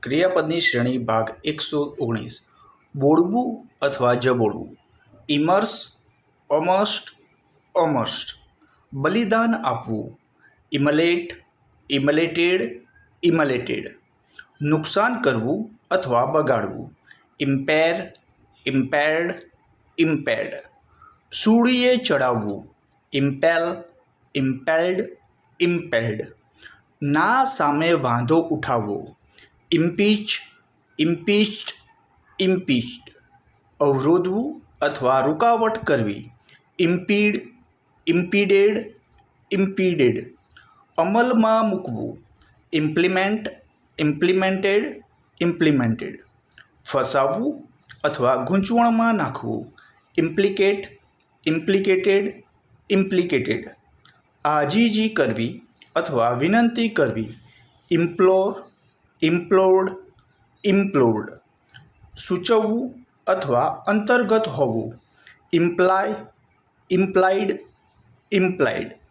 ક્રિયાપદની શ્રેણી ભાગ 119 બોળવું અથવા જબોળવું. ઇમર્સ, ઓમસ્ટ, ઓમસ્ટ. બલિદાન આપવું. ઇમલેટ, ઇમલેટેડ, ઇમલેટેડ. નુકસાન કરવું અથવા બગાડવું. ઇમ્પેર, ઇમ્પેર્ડ, ઇમ્પેર્ડ. સૂળીએ ચડાવવું. ઇમ્પેલ, ઇમ્પેલ્ડ, ઇમ્પેલ્ડ. ના સામે વાંધો ઉઠાવવો. ઇમ્પીચ, ઇમ્પીચ્ડ, ઇમ્પીચ્ડ. અવરોધવું અથવા રૂકાવટ કરવી. ઇમ્પીડ, ઇમ્પીડેડ, ઇમ્પીડેડ. અમલમાં મૂકવું. Implement, implemented, implemented. ફસાવવું અથવા ગૂંચવણમાં નાખવું. ઇમ્પ્લિકેટ, ઇમ્પ્લિકેટેડ, ઇમ્પ્લિકેટેડ. આજીજી કરવી અથવા વિનંતી કરવી. ઇમ્પ્લોર, ઇમ્પ્લોર્ડ, ઇમ્પ્લોર્ડ. સૂચવવું અથવા અંતર્ગત હોવું. Imply, implied, implied.